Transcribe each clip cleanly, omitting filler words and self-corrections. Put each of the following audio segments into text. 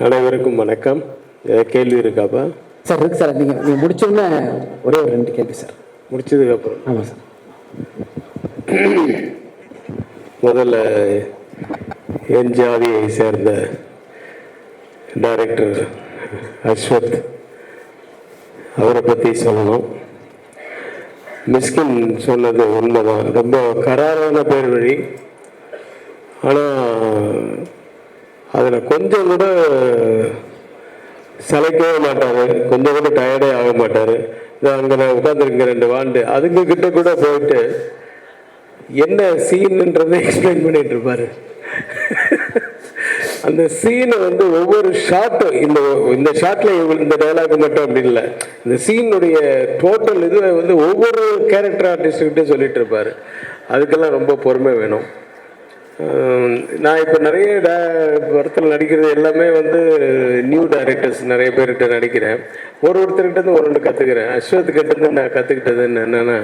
அனைவருக்கும் வணக்கம். கேள்வி இருக்காப்பா? சார் இருக்கு சார். நீங்கள் முடிச்சோன்னே ஒரே ஒரு 2 கேள்வி சார். முடிச்சதுக்கப்புறம். ஆமாம் சார். முதல்ல என் ஜாதியை சேர்ந்த டைரக்டர் அஸ்வத் அவரை பற்றி சொல்லணும். மிஸ்கின் சொன்னது உண்மைதான். ரொம்ப கராரான பேர் வழி. ஆனால் அதில் கொஞ்சம் கூட சளைக்கவே மாட்டார், கொஞ்சம் கூட டயர்டே ஆக மாட்டார். அங்கே நான் உட்காந்துருக்கேன் 2 வாண்டு, அதுங்கக்கிட்ட கூட போயிட்டு என்ன சீனுன்றதை எக்ஸ்பிளைன் பண்ணிட்டு இருப்பார். அந்த சீனை வந்து ஒவ்வொரு ஷாட்டும், இந்த ஷாட்டில் இந்த டைலாக் மட்டும் அப்படி இல்லை, இந்த சீனுடைய டோட்டல் இது வந்து ஒவ்வொரு கேரக்டர் ஆர்டிஸ்ட்கிட்டே சொல்லிட்டு இருப்பார். அதுக்கெல்லாம் ரொம்ப பொறுமை வேணும். நான் இப்போ நிறைய படத்தில் நடிக்கிறது எல்லாமே வந்து நியூ டைரக்டர்ஸ் நிறைய பேர்கிட்ட நடிக்கிறேன். ஒருத்தர்கிட்ட ஒரு 2 கற்றுக்கிறேன். அஸ்வத் கிட்டேருந்து நான் கற்றுக்கிட்டது என்னென்னா,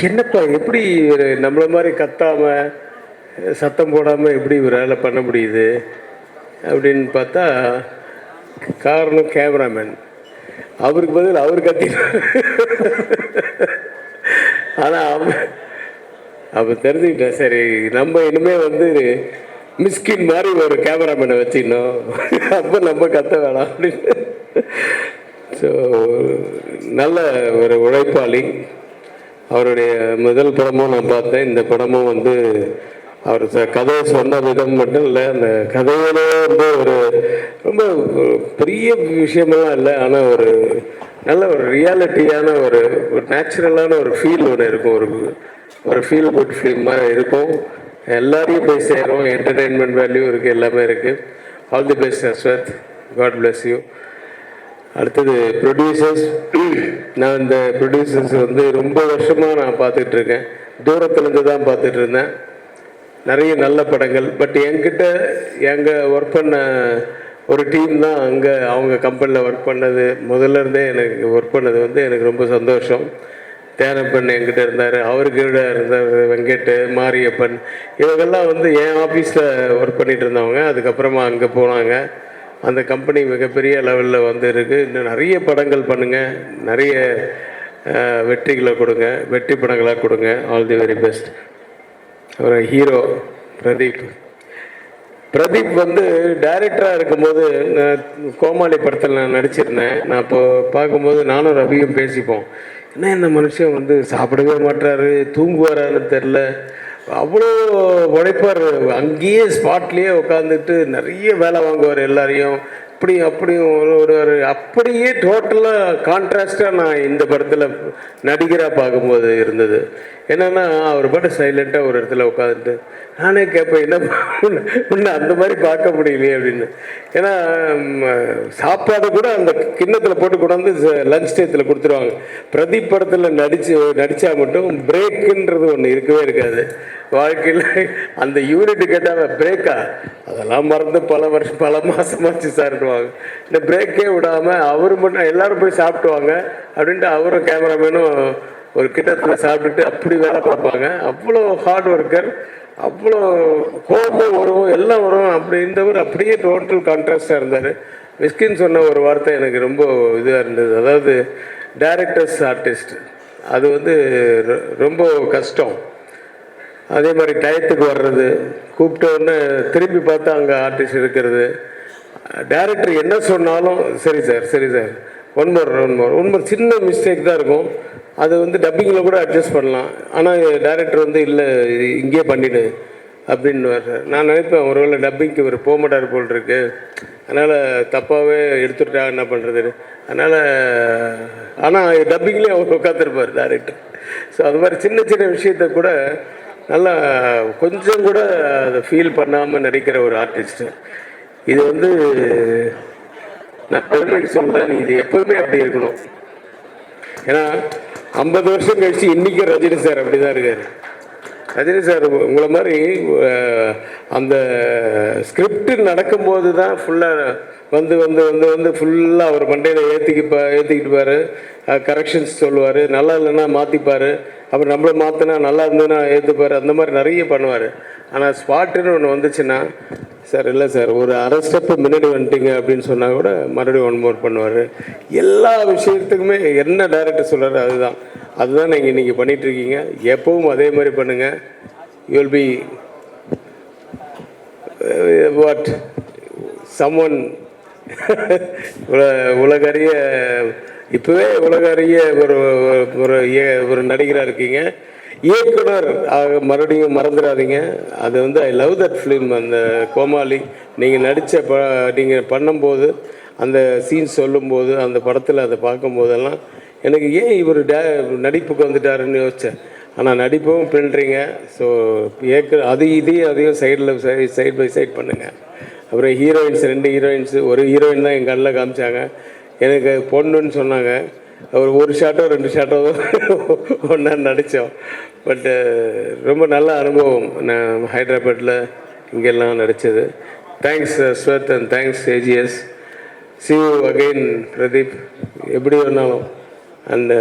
என்னப்பா எப்படி நம்மளை மாதிரி கத்தாமல் சத்தம் போடாமல் எப்படி வேலை பண்ண முடியுது அப்படின்னு பார்த்தா, காரணம் கேமராமேன். அவருக்கு பதில் அவர் கத்தினார். ஆனால் அப்போ தெரிஞ்சுக்கிட்டேன், சரி நம்ம இனிமேல் வந்து மிஸ்கின் மாதிரி ஒரு கேமராமேனை வச்சுக்கணும், அப்போ நம்ம கத்த வேணாம் அப்படின்னு. ஸோ நல்ல ஒரு உழைப்பாளி. அவருடைய முதல் படமும் நான் பார்த்தேன். இந்த படமும் வந்து அவர் கதையை சொன்ன விதம் மட்டும் இல்லை, அந்த கதையிலே வந்து ஒரு ரொம்ப பெரிய விஷயமெல்லாம் இல்லை, ஆனால் ஒரு நல்ல ஒரு ரியாலிட்டியான ஒரு நேச்சுரலான ஒரு ஃபீல் ஒன்று இருக்கும். ஒரு ஃபீல் குட் ஃபீல் மாதிரி இருக்கும். எல்லாரையும் போய் சேரும். என்டர்டெயின்மெண்ட் வேல்யூ இருக்குது, எல்லாமே இருக்குது. All the best Ashwath. God bless you. அடுத்தது ப்ரொடியூசர்ஸ். நான் இந்த ப்ரொடியூசர்ஸ் வந்து ரொம்ப வருஷமாக நான் பார்த்துட்ருக்கேன். தூரத்துலேருந்து தான் பார்த்துட்டு இருந்தேன். நிறைய நல்ல படங்கள். பட் என்கிட்ட ஒர்க் பண்ண ஒரு டீம் தான் அங்கே அவங்க கம்பெனியில் ஒர்க் பண்ணது. முதல்ல இருந்தே எனக்கு ஒர்க் பண்ணது வந்து எனக்கு ரொம்ப சந்தோஷம். தேனப்பன் என்கிட்ட இருந்தார், அவருக்கு இருந்தார் வெங்கட், மாரியப்பன், இவங்கெல்லாம் வந்து என் ஆஃபீஸில் ஒர்க் பண்ணிகிட்டு இருந்தவங்க. அதுக்கப்புறமா அங்கே போனாங்க. அந்த கம்பெனி மிகப்பெரிய லெவலில் வந்து இருக்குது. இன்னும் நிறைய படங்கள் பண்ணுங்கள், நிறைய வெற்றிகளை கொடுங்க, வெற்றி படங்களாக கொடுங்க. All the very best. ஒரு ஹீரோ பிரதீப் வந்து டைரக்டராக இருக்கும்போது நான் கோமாளி படத்தில் நான் நடிச்சிருந்தேன். நான் இப்போ பார்க்கும்போது நானும் ரவியும் பேசிப்போம், என்ன இந்த மனுஷன் வந்து சாப்பிடவே மாட்டாரு, தூங்குவாரான்னு தெரில, அவ்வளோ உழைப்பார். அங்கேயே ஸ்பாட்லேயே உட்காந்துட்டு நிறைய வேலை வாங்குவார் எல்லாரையும். அப்படியும் ஒரு அப்படியே டோட்டலாக கான்ட்ராஸ்டாக நான் இந்த படத்தில் நடிகராக பார்க்கும்போது இருந்தது. என்னென்னா அவர் பாட்டு சைலண்ட்டாக ஒரு இடத்துல உட்காந்துட்டு நானே கேட்பேன், என்ன ஒன்று அந்த மாதிரி பார்க்க முடியலையே அப்படின்னு. ஏன்னா சாப்பாடு கூட அந்த கிண்ணத்தில் போட்டு கொண்டாந்து லஞ்ச் டயத்தில் கொடுத்துருவாங்க. பிரதீப் படத்தில் நடித்தா மட்டும் பிரேக்குன்றது ஒன்று இருக்கவே இருக்காது வாழ்க்கையில். அந்த யூனிட் கேட்டால் பிரேக்கா அதெல்லாம் மறந்து பல மாதமாச்சு சாப்பிடுவாங்க. இந்த பிரேக்கே விடாமல் அவர் மட்டும் எல்லோரும் போய் சாப்பிட்டுவாங்க அப்படின்ட்டு அவரும் கேமராமேனும் ஒரு கிட்டத்தில் சாப்பிட்டுட்டு அப்படி வேலை பார்ப்பாங்க. அவ்வளோ ஹார்ட் ஒர்க்கர், அவ்வளோ கோபம் வரும், எல்லாம் வரும். இருந்தவர் அப்படியே டோட்டல் கான்ட்ராஸ்டாக இருந்தார். மிஸ்கின் சொன்ன ஒரு வார்த்தை எனக்கு ரொம்ப இதாக இருந்தது. அதாவது டைரக்டர்ஸ் ஆர்டிஸ்ட் அது வந்து ரொம்ப கஷ்டம். அதே மாதிரி டயத்துக்கு வர்றது, கூப்பிட்டோன்னே திரும்பி பார்த்தா அங்கே ஆர்டிஸ்ட் இருக்கிறது. டைரக்டர் என்ன சொன்னாலும் சரி சார் ஒன் மோர் சின்ன மிஸ்டேக் தான் இருக்கும். அது வந்து டப்பிங்கில் கூட அட்ஜஸ்ட் பண்ணலாம். ஆனால் டைரக்டர் வந்து இல்லை இங்கேயே பண்ணிவிடு அப்படின்னு சார். நான் நினைப்பேன் ஒருவேளை டப்பிங்க்கு இவர் போக மாட்டார் போல் இருக்கு, அதனால் தப்பாகவே எடுத்துட்டா என்ன பண்ணுறது. அதனால் ஆனால் டப்பிங்லேயே அவர் உட்காந்துருப்பார் டைரக்டர். ஸோ அது மாதிரி சின்ன விஷயத்த கூட நல்லா கொஞ்சம் கூட அதை ஃபீல் பண்ணாமல் நடிக்கிற ஒரு ஆர்டிஸ்ட்டு. இது வந்து நான் பெருமைக்கு சொல்கிறேன், இது எப்போவுமே அப்படி இருக்கணும். ஏன்னா 50 வருஷம் கழிச்சு இன்றைக்கி ரஜினி சார் அப்படி தான் இருக்கார். ரஜினி சார் உங்களை மாதிரி அந்த ஸ்கிரிப்ட் நடக்கும்போது தான் ஃபுல்லாக வந்து ஃபுல்லாக அவர் மண்டையில் ஏற்றிக்கிட்டுப்பார், கரெக்ஷன்ஸ் சொல்லுவார், நல்லா இல்லைன்னா மாற்றிப்பார், அப்புறம் நம்மளை மாற்றினா நல்லா இருந்ததுன்னா ஏற்றுப்பார், அந்த மாதிரி நிறைய பண்ணுவார். ஆனால் ஸ்பாட்டுன்னு ஒன்று வந்துச்சுன்னா சார் இல்லை சார், ஒரு அரை ஸ்டெப்பு முன்னாடி வந்துட்டீங்க அப்படின்னு சொன்னால் கூட மறுபடியும் ஒன் மோர் பண்ணுவார். எல்லா விஷயத்துக்குமே என்ன டைரக்டர் சொல்கிறாரு அதுதான் நீங்கள் இன்றைக்கி பண்ணிகிட்ருக்கீங்க. எப்பவும் அதே மாதிரி பண்ணுங்கள். You will be what someone உலகறிய, இப்போவே உலகறிய ஒரு நடிகராக இருக்கீங்க. இயக்குனர் மறுபடியும் மறந்துடாதீங்க. அது வந்து ஐ லவ் தட் ஃபிலிம். அந்த கோமாளி நீங்கள் நீங்கள் பண்ணும்போது, அந்த சீன் சொல்லும்போது, அந்த படத்தில் அதை பார்க்கும்போதெல்லாம் எனக்கு ஏன் இவர் நடிப்புக்கு வந்துட்டாருன்னு யோசித்தேன். ஆனால் நடிப்பும் பண்ணுறீங்க. ஸோ அதையும் சைடு பை சைட் பண்ணுங்கள். அப்புறம் ஹீரோயின்ஸ் 2 ஹீரோயின்ஸு, ஒரு ஹீரோயின் தான் என் கண்ணில் காமிச்சாங்க. எனக்கு பொண்ணுன்னு சொன்னாங்க. ஒரு ஷாட்டோ 2 ஷாட்டோ ஒன்றா நடித்தோம். பட்டு ரொம்ப நல்ல அனுபவம். நான் ஹைதராபாத்தில் இங்கெல்லாம் நடித்தது. Thanks Swath and thanks AGS. see you again Pradeep. எப்படி வேணாலும் அந்த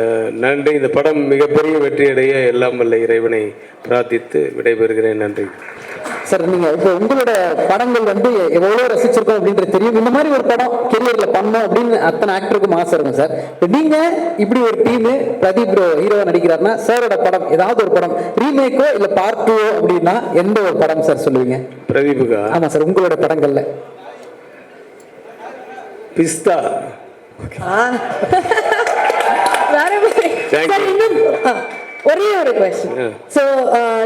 நன்றி. இந்த படம் மிகப்பெரிய வெற்றியடைய எல்லாம் வல்ல இறைவனை பிரார்த்தித்து விடைபெறுகிறேன். நன்றி சார். நீங்கள் இப்போ உங்களோட படங்கள் வந்து எவ்வளோ ரசிச்சிருக்கோம் அப்படின்றது தெரியும். இந்த மாதிரி ஒரு படம் கெரியரில் பண்ணோம் அப்படின்னு அத்தனை ஆக்டருக்கும் ஆசை இருக்கும் சார். இப்போ நீங்கள் இப்படி ஒரு டீமு பிரதீப் ப்ரோ ஹீரோவாக நடிக்கிறாருன்னா சாரோட படம் ஏதாவது ஒரு படம் ரீமேக்கோ இல்லை பார்ட் 2 அப்படின்னா எந்த ஒரு படம் சார் சொல்லுவீங்க? பிரதீப்புக்கா? ஆமாம் சார். உங்களோட படங்கள்ல பிஸ்தா. ஒரே ஒரு கொஸ்டின். ஸோ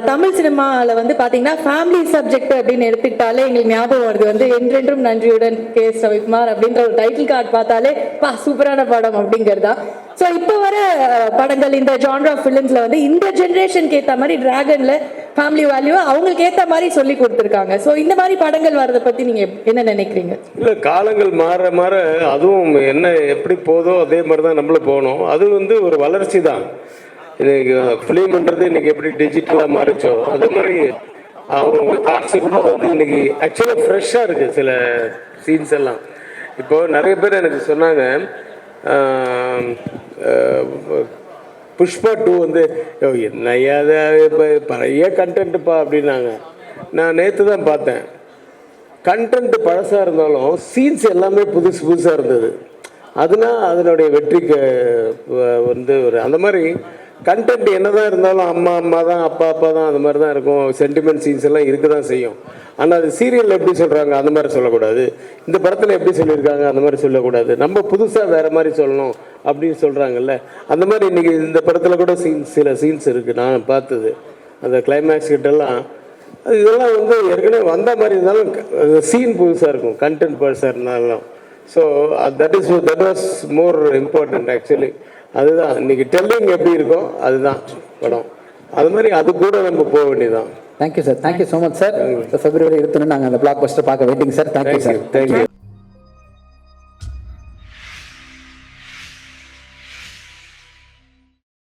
தமிழ் சினிமாவில் வந்து பார்த்தீங்கன்னா ஃபேமிலி சப்ஜெக்ட் அப்படின்னு எடுத்துக்கிட்டாலே எங்களுக்கு ஞாபகம் வருது வந்து என்றென்றும் நன்றியுடன் K.S. ரவிக்குமார் அப்படின்ற ஒரு டைட்டில் கார்டு பார்த்தாலே சூப்பரான படம் அப்படிங்கிறதா. ஸோ இப்போ வர படங்கள் இந்த ஜான்ரா ஃபிலிம்ஸில் வந்து இந்த ஜென்ரேஷனுக்கு ஏற்ற மாதிரி டிராகனில் ஃபேமிலி வேல்யூ அவங்களுக்கு ஏற்ற மாதிரி சொல்லி கொடுத்துருக்காங்க. ஸோ இந்த மாதிரி படங்கள் வரதை பற்றி நீங்கள் என்ன நினைக்கிறீங்க? இல்லை, காலங்கள் மாற மாற அதுவும் என்ன எப்படி போதோ அதே மாதிரி தான் நம்மளும் போகணும். அது வந்து ஒரு வளர்ச்சி தான். இன்னைக்கு ஃபிலிம்ன்றது இன்னைக்கு எப்படி டிஜிட்டலாக மாறிச்சோ அது மாதிரி அவங்க காட்சி வந்து இன்னைக்கு ஆக்சுவலாக ஃப்ரெஷ்ஷாக இருக்குது சில சீன்ஸ் எல்லாம். இப்போது நிறைய பேர் எனக்கு சொன்னாங்க புஷ்பா 2 வந்து என்னையா இப்போ பழைய கண்டென்ட்டுப்பா அப்படின்னாங்க. நான் நேற்று தான் பார்த்தேன். கண்டென்ட் பழசாக இருந்தாலும் சீன்ஸ் எல்லாமே புதுசாக இருந்தது. அதனுடைய வெற்றிக்கு வந்து ஒரு அந்த மாதிரி கண்டென்ட் என்ன தான் இருந்தாலும் அம்மா தான் அப்பா தான் அந்த மாதிரி தான் இருக்கும். சென்டிமெண்ட் சீன்ஸ் எல்லாம் இருக்க தான் செய்யும். ஆனால் அது சீரியலில் எப்படி சொல்கிறாங்க அந்த மாதிரி சொல்லக்கூடாது. இந்த படத்தில் எப்படி சொல்லியிருக்காங்க அந்த மாதிரி சொல்லக்கூடாது. நம்ம புதுசாக வேறு மாதிரி சொல்லணும் அப்படின்னு சொல்கிறாங்கல்ல. அந்த மாதிரி இன்றைக்கி இந்த படத்தில் கூட சில சீன்ஸ் இருக்குது நான் பார்த்தது. அந்த கிளைமேக்ஸ் கிட்டெல்லாம் இதெல்லாம் வந்து ஏற்கனவே வந்த மாதிரி இருந்தாலும் சீன் புதுசாக இருக்கும், கண்டென்ட் புதுசாக இருந்தாலும். So that was more important actually. அதுதான் இன்னைக்கு டெல்லிங் எப்படி இருக்கோ அதுதான் படம். அது மாதிரி அது கூட நம்ம போக வேண்டியதான். Thank you sir. Thank you so much sir. February 21 நாங்கள் அந்த பிளாக் பஸ்டர் பார்க்க waiting sir. Thank you sir. Thank you.